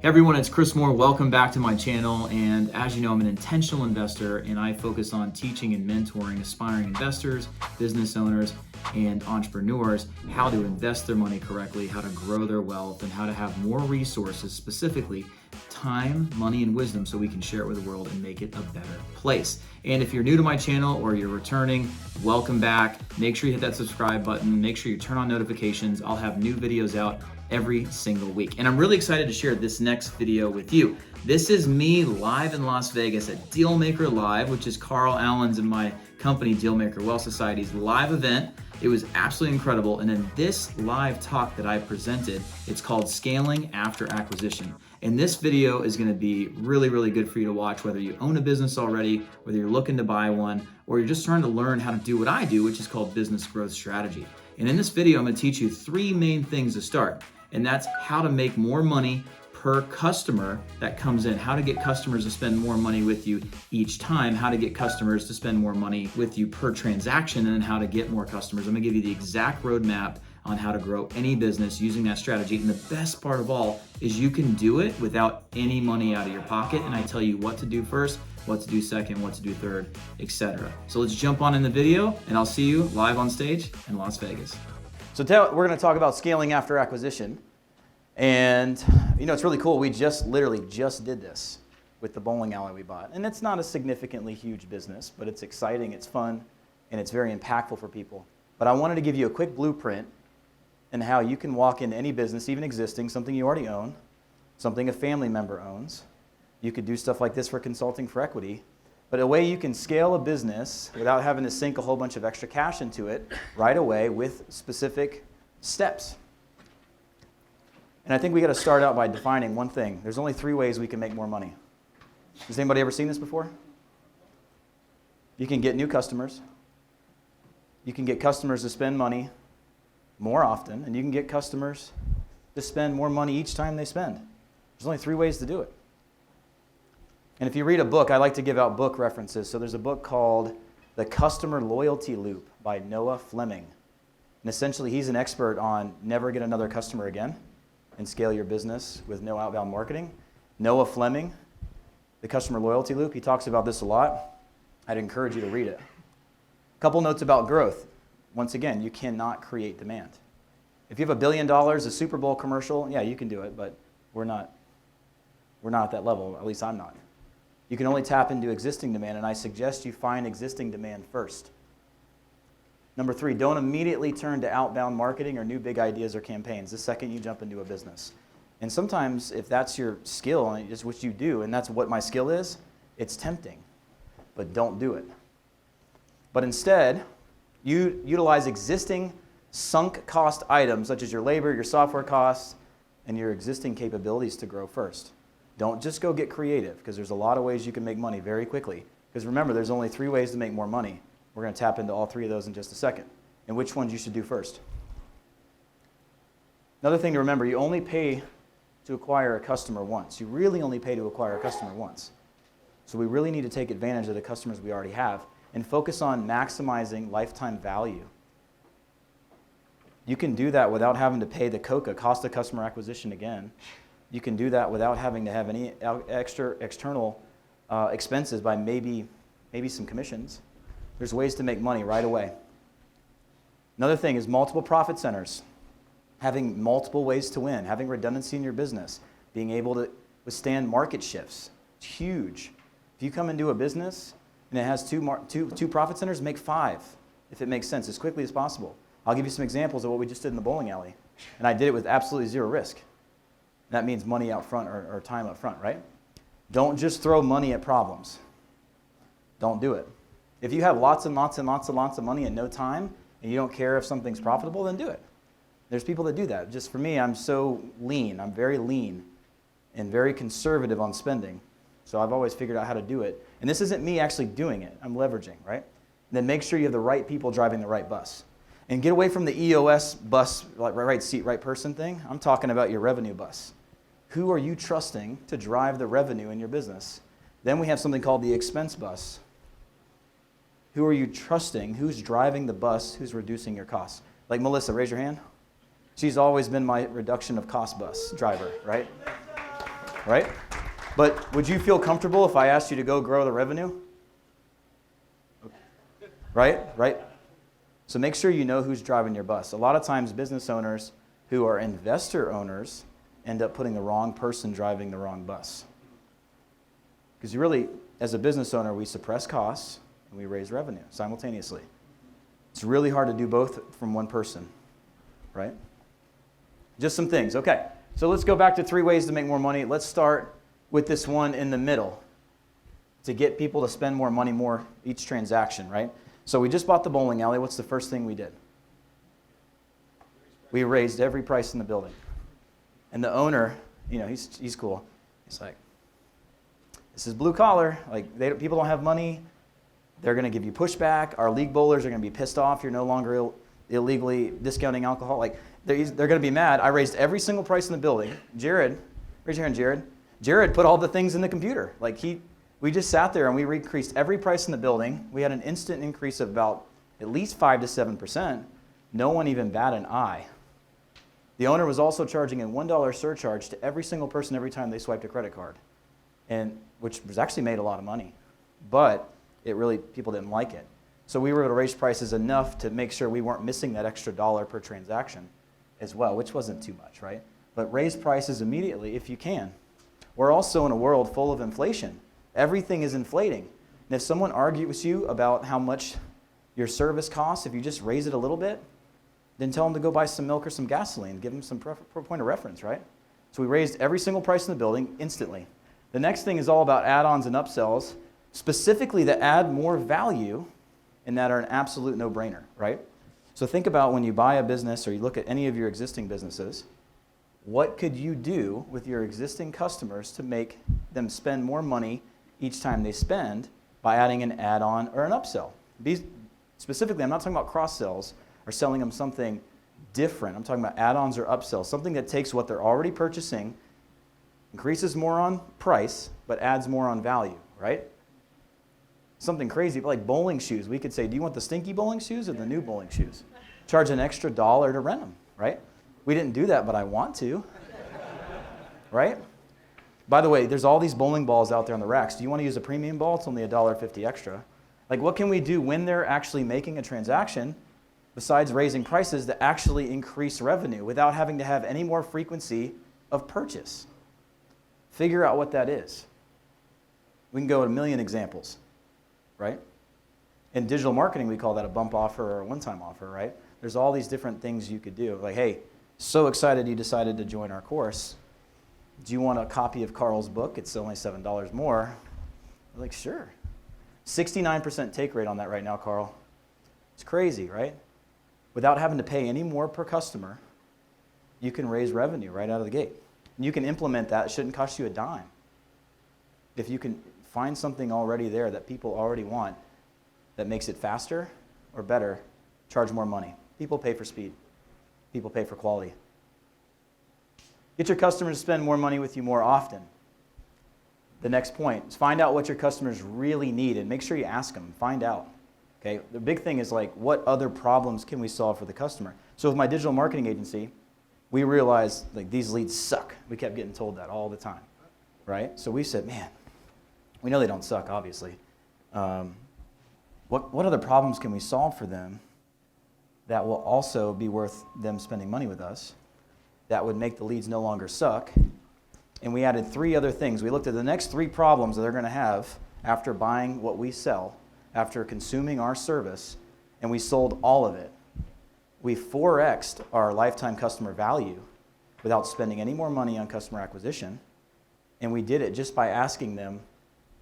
Hey everyone, it's Chris Moore. Welcome back to my channel. And as you know, I'm an intentional investor and I focus on teaching and mentoring aspiring investors, business owners, and entrepreneurs how to invest their money correctly, how to grow their wealth, and how to have more resources, specifically time, money, and wisdom, so we can share it with the world and make it a better place. And if you're new to my channel or you're returning, welcome back. Make sure you hit that subscribe button. Make sure you turn on notifications. I'll have new videos out every single week. And I'm really excited to share this next video with you. This is me live in Las Vegas at Dealmaker Live, which is Carl Allen's and my company, Dealmaker Wealth Society's live event. It was absolutely incredible. And then this live talk that I presented, it's called Scaling After Acquisition. And this video is gonna be really, really good for you to watch, whether you own a business already, whether you're looking to buy one, or you're just trying to learn how to do what I do, which is called business growth strategy. And in this video, I'm gonna teach you three main things to start. And that's how to make more money per customer that comes in, how to get customers to spend more money with you each time, how to get customers to spend more money with you per transaction, and then how to get more customers. I'm gonna give you the exact roadmap on how to grow any business using that strategy. And the best part of all is you can do it without any money out of your pocket. And I tell you what to do first, what to do second, what to do third, etc. So let's jump on in the video and I'll see you live on stage in Las Vegas. So we're going to talk about scaling after acquisition. And you know, it's really cool. We literally just did this with the bowling alley we bought. And it's not a significantly huge business, but it's exciting, it's fun, and it's very impactful for people. But I wanted to give you a quick blueprint and how you can walk into any business, even existing, something you already own, something a family member owns. You could do stuff like this for consulting for equity. But a way you can scale a business without having to sink a whole bunch of extra cash into it right away with specific steps. And I think we got to start out by defining one thing. There's only three ways we can make more money. Has anybody ever seen this before? You can get new customers. You can get customers to spend money more often, and you can get customers to spend more money each time they spend. There's only three ways to do it. And if you read a book, I like to give out book references. So there's a book called The Customer Loyalty Loop by Noah Fleming. And essentially, he's an expert on never get another customer again and scale your business with no outbound marketing. Noah Fleming, The Customer Loyalty Loop, he talks about this a lot. I'd encourage you to read it. A couple notes about growth. Once again, you cannot create demand. If you have $1 billion, a Super Bowl commercial, yeah, you can do it, but we're not at that level, at least I'm not. You can only tap into existing demand, and I suggest you find existing demand first. Number three, don't immediately turn to outbound marketing or new big ideas or campaigns the second you jump into a business. And sometimes if that's your skill and it's what you do, and that's what my skill is, it's tempting, but don't do it. But instead, you utilize existing sunk cost items such as your labor, your software costs, and your existing capabilities to grow first. Don't just go get creative, because there's a lot of ways you can make money very quickly. Because remember, there's only three ways to make more money. We're going to tap into all three of those in just a second, and which ones you should do first. Another thing to remember, you only pay to acquire a customer once. You really only pay to acquire a customer once. So we really need to take advantage of the customers we already have and focus on maximizing lifetime value. You can do that without having to pay the COCA, cost of customer acquisition, again. You can do that without having to have any extra external expenses by maybe some commissions. There's ways to make money right away. Another thing is multiple profit centers. Having multiple ways to win, having redundancy in your business, being able to withstand market shifts. It's huge. If you come into a business and it has two profit centers, make 5 if it makes sense as quickly as possible. I'll give you some examples of what we just did in the bowling alley. And I did it with absolutely zero risk. That means money out front or time up front, right? Don't just throw money at problems. Don't do it. If you have lots and lots and lots and lots of money and no time, and you don't care if something's profitable, then do it. There's people that do that. Just for me, I'm so lean. I'm very lean and very conservative on spending. So I've always figured out how to do it. And this isn't me actually doing it. I'm leveraging, right? And then make sure you have the right people driving the right bus. And get away from the EOS bus, like right seat, right person thing. I'm talking about your revenue bus. Who are you trusting to drive the revenue in your business? Then we have something called the expense bus. Who are you trusting? Who's driving the bus? Who's reducing your costs? Like Melissa, raise your hand. She's always been my reduction of cost bus driver, right? right? But would you feel comfortable if I asked you to go grow the revenue? Right? So make sure you know who's driving your bus. A lot of times business owners who are investor owners end up putting the wrong person driving the wrong bus. Because you really, as a business owner, we suppress costs and we raise revenue simultaneously. It's really hard to do both from one person, right? Just some things. Okay, so let's go back to 3 ways to make more money. Let's start with this one in the middle to get people to spend more money more each transaction, right? So we just bought the bowling alley. What's the first thing we did? We raised every price in the building. And the owner, he's cool. He's like, this is blue collar. Like, people don't have money. They're going to give you pushback. Our league bowlers are going to be pissed off. You're no longer illegally discounting alcohol. Like, they're going to be mad. I raised every single price in the building. Jared, raise your hand, Jared. Jared put all the things in the computer. Like, we just sat there and we increased every price in the building. We had an instant increase of about at least 5 to 7%. No one even bat an eye. The owner was also charging a $1 surcharge to every single person every time they swiped a credit card, and which was actually made a lot of money. But people didn't like it. So we were able to raise prices enough to make sure we weren't missing that extra $1 per transaction as well, which wasn't too much, right? But raise prices immediately if you can. We're also in a world full of inflation. Everything is inflating. And if someone argues with you about how much your service costs, if you just raise it a little bit, then tell them to go buy some milk or some gasoline. Give them some point of reference, right? So we raised every single price in the building instantly. The next thing is all about add-ons and upsells, specifically that add more value and that are an absolute no-brainer, right? So think about when you buy a business or you look at any of your existing businesses, what could you do with your existing customers to make them spend more money each time they spend by adding an add-on or an upsell? Specifically, I'm not talking about cross-sells or selling them something different. I'm talking about add-ons or upsells, something that takes what they're already purchasing, increases more on price, but adds more on value, right? Something crazy, like bowling shoes. We could say, do you want the stinky bowling shoes or the new bowling shoes? Charge an extra $1 to rent them, right? We didn't do that, but I want to, right? By the way, there's all these bowling balls out there on the racks. Do you want to use a premium ball? It's only $1.50 extra. Like, what can we do when they're actually making a transaction besides raising prices to actually increase revenue without having to have any more frequency of purchase? Figure out what that is. We can go to a million examples, right? In digital marketing, we call that a bump offer or a one-time offer, right? There's all these different things you could do. Like, hey, so excited you decided to join our course. Do you want a copy of Carl's book? It's only $7 more. We're like, sure. 69% take rate on that right now, Carl. It's crazy, right? Without having to pay any more per customer, you can raise revenue right out of the gate. And you can implement that. It shouldn't cost you a dime. If you can find something already there that people already want that makes it faster or better, charge more money. People pay for speed. People pay for quality. Get your customers to spend more money with you more often. The next point is find out what your customers really need and make sure you ask them. Find out. Okay? The big thing is like, what other problems can we solve for the customer? So with my digital marketing agency, we realized like these leads suck. We kept getting told that all the time, right? So we said, man, we know they don't suck, obviously. What other problems can we solve for them that will also be worth them spending money with us, that would make the leads no longer suck? And we added 3 other things. We looked at the next 3 problems that they're going to have after buying what we sell, after consuming our service, and we sold all of it. We 4x'd our lifetime customer value without spending any more money on customer acquisition. And we did it just by asking them,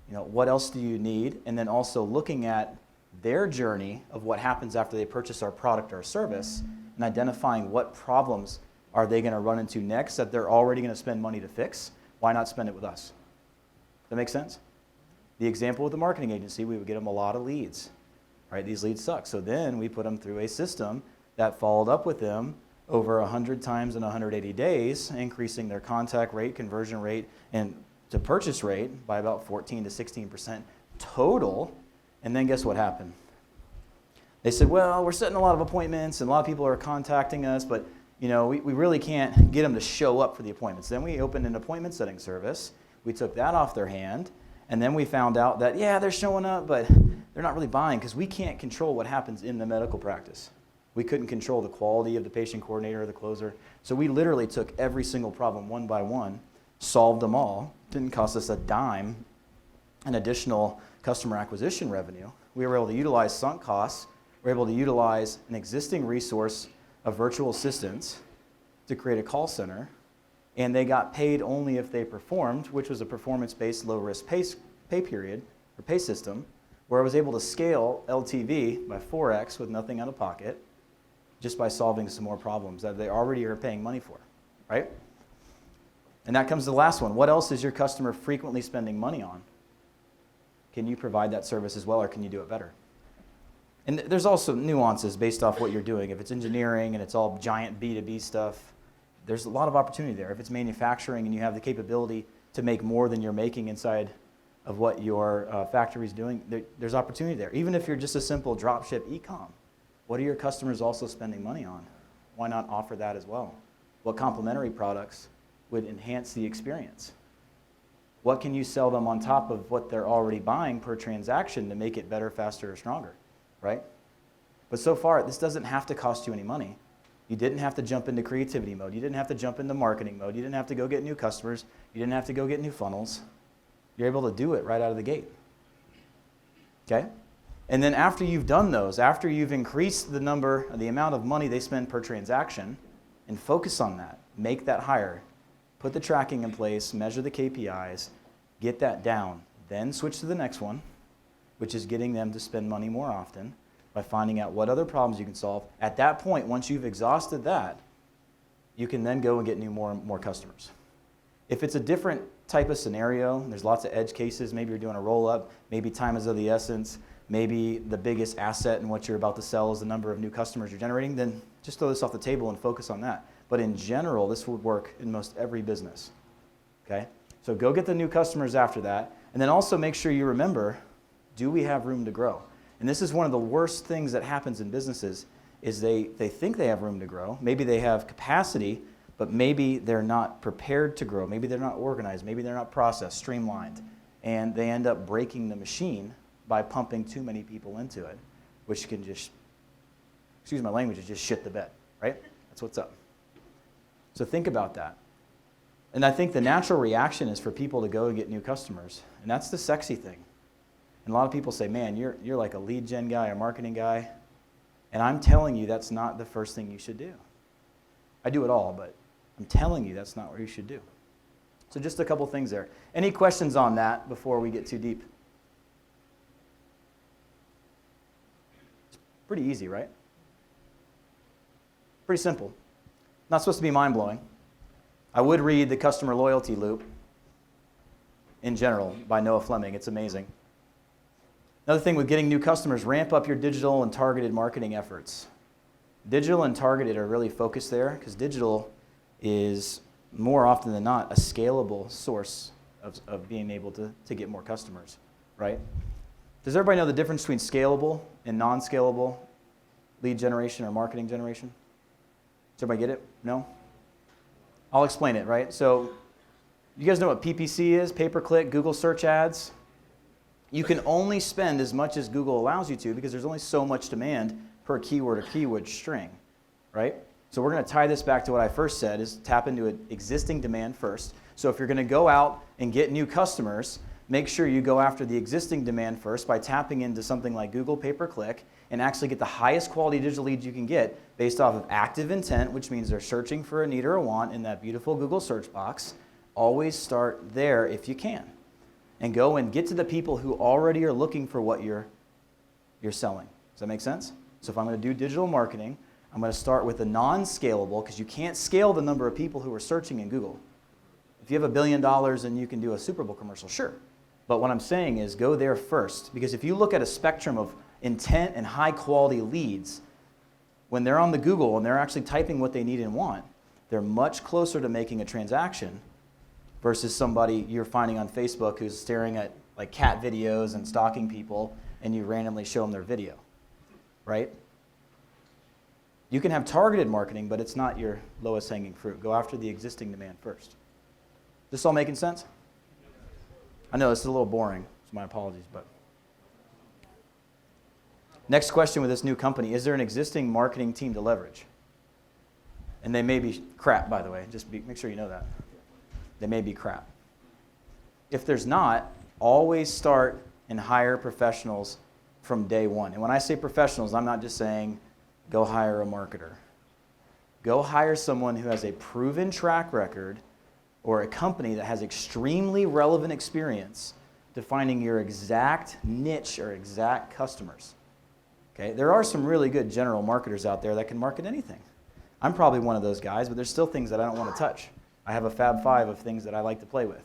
what else do you need? And then also looking at their journey of what happens after they purchase our product or service and identifying what problems are they going to run into next that they're already going to spend money to fix. Why not spend it with us? Does that make sense? The example with the marketing agency, we would get them a lot of leads, right? These leads suck. So then we put them through a system that followed up with them over 100 times in 180 days, increasing their contact rate, conversion rate, and to purchase rate by about 14 to 16% total. And then guess what happened? They said, well, we're setting a lot of appointments and a lot of people are contacting us, but we really can't get them to show up for the appointments. Then we opened an appointment setting service. We took that off their hand, and then we found out that, yeah, they're showing up, but they're not really buying because we can't control what happens in the medical practice. We couldn't control the quality of the patient coordinator or the closer. So we literally took every single problem one by one, solved them all. Didn't cost us a dime in additional customer acquisition revenue. We were able to utilize sunk costs. We were able to utilize an existing resource of virtual assistants to create a call center, and they got paid only if they performed, which was a performance-based low-risk pay period or pay system, where I was able to scale LTV by 4x with nothing out of pocket, just by solving some more problems that they already are paying money for, right? And that comes to the last one. What else is your customer frequently spending money on? Can you provide that service as well, or can you do it better? And there's also nuances based off what you're doing. If it's engineering and it's all giant B2B stuff, there's a lot of opportunity there. If it's manufacturing and you have the capability to make more than you're making inside of what your factory's doing, there's opportunity there. Even if you're just a simple dropship e-com, what are your customers also spending money on? Why not offer that as well? What complementary products would enhance the experience? What can you sell them on top of what they're already buying per transaction to make it better, faster, or stronger, right? But so far, this doesn't have to cost you any money. You didn't have to jump into creativity mode. You didn't have to jump into marketing mode. You didn't have to go get new customers. You didn't have to go get new funnels. You're able to do it right out of the gate, okay? And then after you've done those, after you've increased the amount of money they spend per transaction, and focus on that, make that higher, put the tracking in place, measure the KPIs, get that down, then switch to the next one, which is getting them to spend money more often by finding out what other problems you can solve. At that point, once you've exhausted that, you can then go and get more customers. If it's a different type of scenario, there's lots of edge cases, maybe you're doing a roll-up, maybe time is of the essence, maybe the biggest asset in what you're about to sell is the number of new customers you're generating, then just throw this off the table and focus on that. But in general, this would work in most every business, okay? So go get the new customers after that, and then also make sure you remember, do we have room to grow? And this is one of the worst things that happens in businesses is they think they have room to grow. Maybe they have capacity, but maybe they're not prepared to grow. Maybe they're not organized. Maybe they're not processed, streamlined. And they end up breaking the machine by pumping too many people into it, which can just, excuse my language, just shit the bed, right? That's what's up. So think about that. And I think the natural reaction is for people to go and get new customers. And that's the sexy thing. And a lot of people say, man, you're like a lead gen guy, a marketing guy. And I'm telling you that's not the first thing you should do. I do it all, but I'm telling you that's not what you should do. So just a couple things there. Any questions on that before we get too deep? It's pretty easy, right? Pretty simple. Not supposed to be mind-blowing. I would read The Customer Loyalty Loop in general by Noah Fleming. It's amazing. Another thing with getting new customers, ramp up your digital and targeted marketing efforts. Digital and targeted are really focused there because digital is more often than not a scalable source of being able to get more customers, right? Does everybody know the difference between scalable and non-scalable lead generation or marketing generation? Does everybody get it? No? I'll explain it, right? So you guys know what PPC is, pay-per-click, Google search ads? You can only spend as much as Google allows you to because there's only so much demand per keyword or keyword string, right? So we're going to tie this back to what I first said, is tap into an existing demand first. So if you're going to go out and get new customers, make sure you go after the existing demand first by tapping into something like Google pay-per-click and actually get the highest quality digital leads you can get based off of active intent, which means they're searching for a need or a want in that beautiful Google search box. Always start there if you can. And go and get to the people who already are looking for what you're selling. Does that make sense? So if I'm going to do digital marketing, I'm going to start with the non-scalable because you can't scale the number of people who are searching in Google. If you have $1 billion and you can do a Super Bowl commercial, sure. But what I'm saying is go there first, because if you look at a spectrum of intent and high quality leads, when they're on the Google and they're actually typing what they need and want, they're much closer to making a transaction versus somebody you're finding on Facebook who's staring at like cat videos and stalking people and you randomly show them their video, right? You can have targeted marketing, but it's not your lowest hanging fruit. Go after the existing demand first. This all making sense? I know this is a little boring, so my apologies, but. Next question with this new company, is there an existing marketing team to leverage? And they may be crap, by the way. Make sure you know that. They may be crap. If there's not, always start and hire professionals from day one. And when I say professionals, I'm not just saying go hire a marketer. Go hire someone who has a proven track record or a company that has extremely relevant experience to finding your exact niche or exact customers. Okay? There are some really good general marketers out there that can market anything. I'm probably one of those guys, but there's still things that I don't want to touch. I have a Fab 5 of things that I like to play with.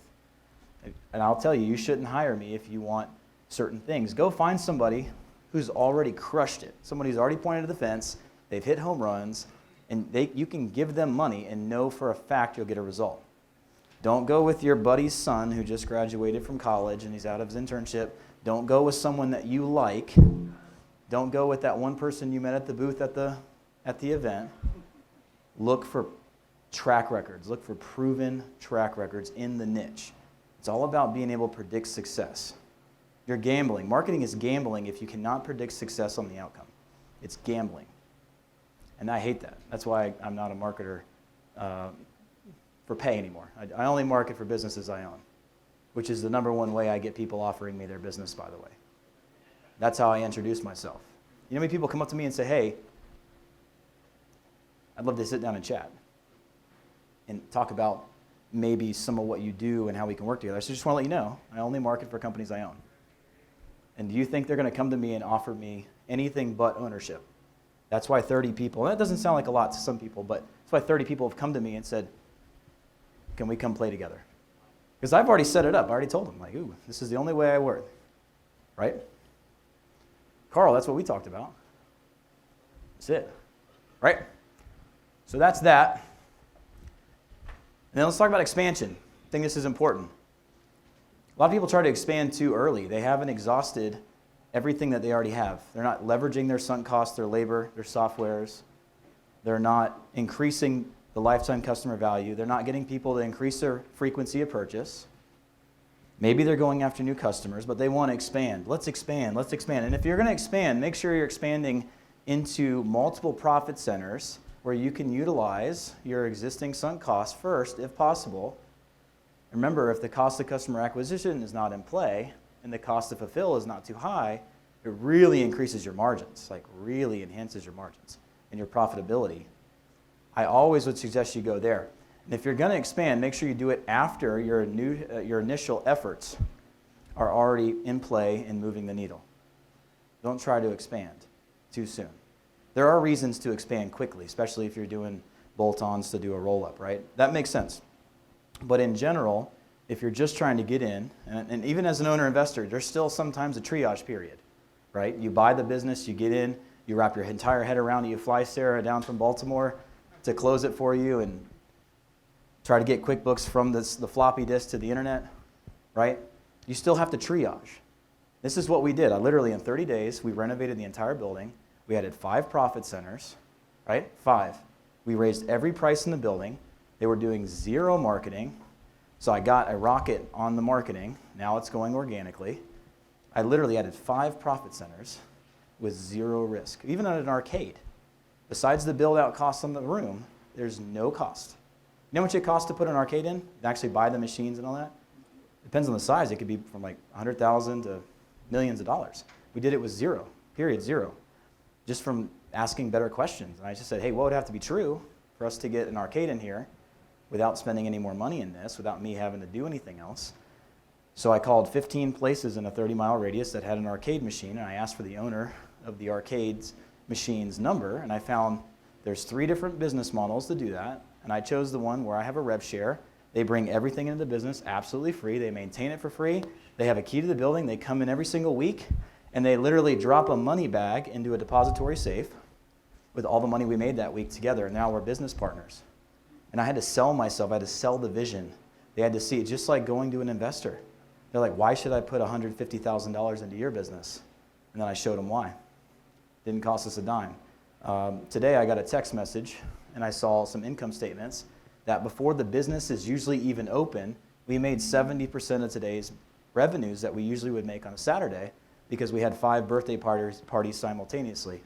And I'll tell you, you shouldn't hire me if you want certain things. Go find somebody who's already crushed it. Somebody who's already pointed to the fence, they've hit home runs, and you can give them money and know for a fact you'll get a result. Don't go with your buddy's son who just graduated from college and he's out of his internship. Don't go with someone that you like. Don't go with that one person you met at the booth at the event. Look for track records. Look for proven track records in the niche. It's all about being able to predict success. You're gambling. Marketing is gambling if you cannot predict success on the outcome. It's gambling. And I hate that. That's why I'm not a marketer for pay anymore. I only market for businesses I own, which is the number one way I get people offering me their business, by the way. That's how I introduce myself. You know how many people come up to me and say, hey, I'd love to sit down and chat and talk about maybe some of what you do and how we can work together. So I just want to let you know, I only market for companies I own. And do you think they're going to come to me and offer me anything but ownership? That's why 30 people, and that doesn't sound like a lot to some people, but that's why 30 people have come to me and said, can we come play together? Because I've already set it up. I already told them, like, ooh, this is the only way I work. Right? Carl, that's what we talked about. That's it. Right? So that's that. And then let's talk about expansion. I think this is important. A lot of people try to expand too early. They haven't exhausted everything that they already have. They're not leveraging their sunk costs, their labor, their softwares. They're not increasing the lifetime customer value. They're not getting people to increase their frequency of purchase. Maybe they're going after new customers, but they want to expand. Let's expand. Let's expand. And if you're going to expand, make sure you're expanding into multiple profit centers where you can utilize your existing sunk costs first, if possible. Remember, if the cost of customer acquisition is not in play and the cost to fulfill is not too high, it really increases your margins, like really enhances your margins and your profitability. I always would suggest you go there. And if you're going to expand, make sure you do it after your initial efforts are already in play and moving the needle. Don't try to expand too soon. There are reasons to expand quickly, especially if you're doing bolt-ons to do a roll-up, right? That makes sense. But in general, if you're just trying to get in, and even as an owner-investor, there's still sometimes a triage period, right? You buy the business, you get in, you wrap your entire head around it, you fly Sarah down from Baltimore to close it for you and try to get QuickBooks from the floppy disk to the internet, right? You still have to triage. This is what we did. Literally in 30 days, we renovated the entire building. We added 5 profit centers, right? 5. We raised every price in the building. They were doing 0 marketing. So I got a rocket on the marketing. Now it's going organically. I literally added 5 profit centers with 0 risk. Even at an arcade, besides the build-out costs on the room, there's no cost. You know how much it costs to put an arcade in? And actually buy the machines and all that? Depends on the size. It could be from like $100,000 to millions of dollars. We did it with 0, period, 0. Just from asking better questions. And I just said, hey, what would have to be true for us to get an arcade in here without spending any more money in this, without me having to do anything else? So I called 15 places in a 30-mile radius that had an arcade machine, and I asked for the owner of the arcade's machine's number, and I found there's 3 different business models to do that, and I chose the one where I have a rev share. They bring everything into the business absolutely free. They maintain it for free. They have a key to the building. They come in every single week, and they literally drop a money bag into a depository safe with all the money we made that week together, and now we're business partners. And I had to sell myself. I had to sell the vision. They had to see it, just like going to an investor. They're like, why should I put $150,000 into your business? And then I showed them why. Didn't cost us a dime. Today I got a text message and I saw some income statements that before the business is usually even open, we made 70% of today's revenues that we usually would make on a Saturday because we had 5 birthday parties simultaneously.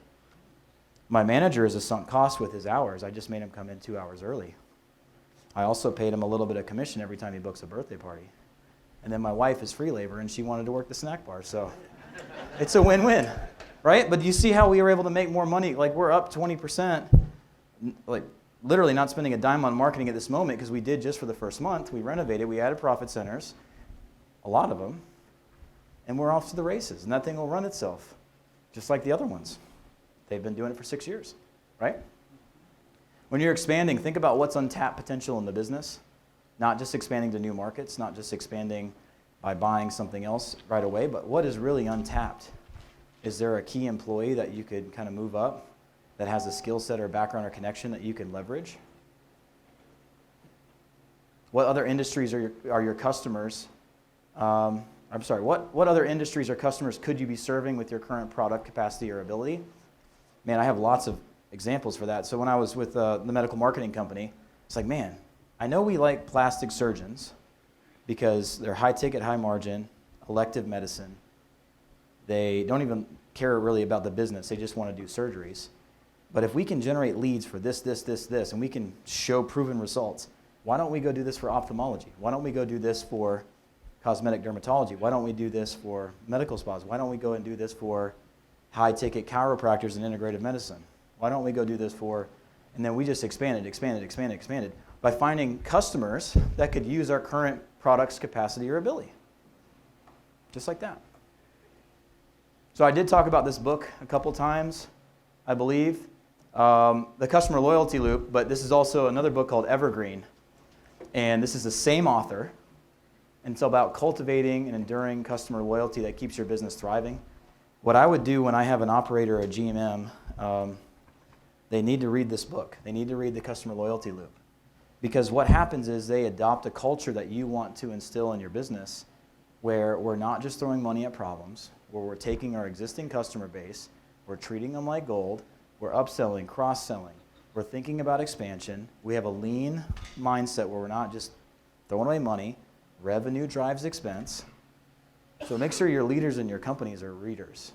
My manager is a sunk cost with his hours. I just made him come in 2 hours early. I also paid him a little bit of commission every time he books a birthday party. And then my wife is free labor and she wanted to work the snack bar, so it's a win-win, right? But you see how we were able to make more money? Like we're up 20%, like literally not spending a dime on marketing at this moment because we did just for the first month. We renovated, we added profit centers, a lot of them, and we're off to the races. And that thing will run itself, just like the other ones. They've been doing it for 6 years, right? When you're expanding, think about what's untapped potential in the business. Not just expanding to new markets, not just expanding by buying something else right away, but what is really untapped? Is there a key employee that you could kind of move up that has a skill set or background or connection that you can leverage? What other industries are your customers? What other industries or customers could you be serving with your current product capacity or ability? Man, I have lots of examples for that. So when I was with the medical marketing company, it's like, man, I know we like plastic surgeons because they're high ticket, high margin, elective medicine. They don't even care really about the business. They just want to do surgeries. But if we can generate leads for this, and we can show proven results, why don't we go do this for ophthalmology? Why don't we go do this for cosmetic dermatology? Why don't we do this for medical spas? Why don't we go and do this for high ticket chiropractors and integrative medicine? Why don't we go do this for, and then we just expanded by finding customers that could use our current product's capacity or ability. Just like that. So I did talk about this book a couple times, I believe. The Customer Loyalty Loop, but this is also another book called Evergreen. And this is the same author. And it's about cultivating and enduring customer loyalty that keeps your business thriving. What I would do when I have an operator or a GMM, they need to read this book. They need to read the Customer Loyalty Loop. Because what happens is they adopt a culture that you want to instill in your business where we're not just throwing money at problems, where we're taking our existing customer base, we're treating them like gold, we're upselling, cross-selling, we're thinking about expansion, we have a lean mindset where we're not just throwing away money, revenue drives expense. So make sure your leaders in your companies are readers.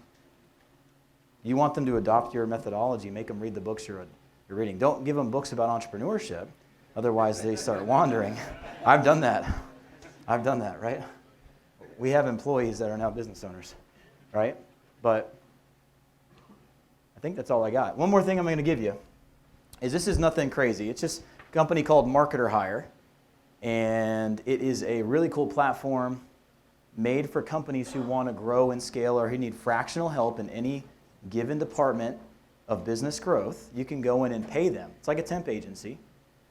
You want them to adopt your methodology, make them read the books you're reading. Don't give them books about entrepreneurship. Otherwise, they start wandering. I've done that, right? We have employees that are now business owners, right? But I think that's all I got. One more thing I'm going to give you is this is nothing crazy. It's just a company called Marketer Hire, and it is a really cool platform made for companies who want to grow and scale or who need fractional help in any given department of business growth. You can go in and pay them. It's like a temp agency.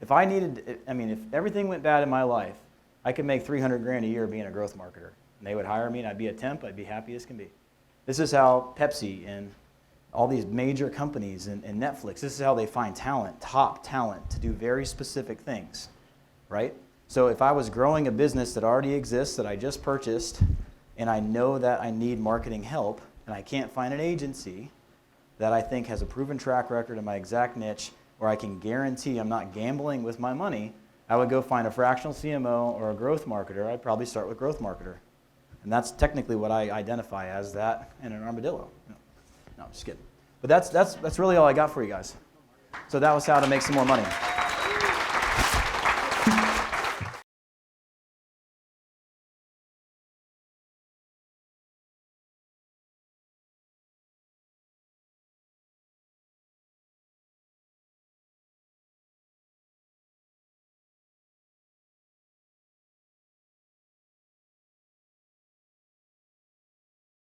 If everything went bad in my life, I could make $300,000 a year being a growth marketer. And they would hire me and I'd be a temp, I'd be happy as can be. This is how Pepsi and all these major companies and Netflix, this is how they find talent, top talent, to do very specific things, right? So if I was growing a business that already exists, that I just purchased, and I know that I need marketing help, and I can't find an agency that I think has a proven track record in my exact niche, where I can guarantee I'm not gambling with my money, I would go find a fractional CMO or a growth marketer. I'd probably start with growth marketer. And that's technically what I identify as, that and an armadillo. No, I'm just kidding. But that's really all I got for you guys. So that was how to make some more money.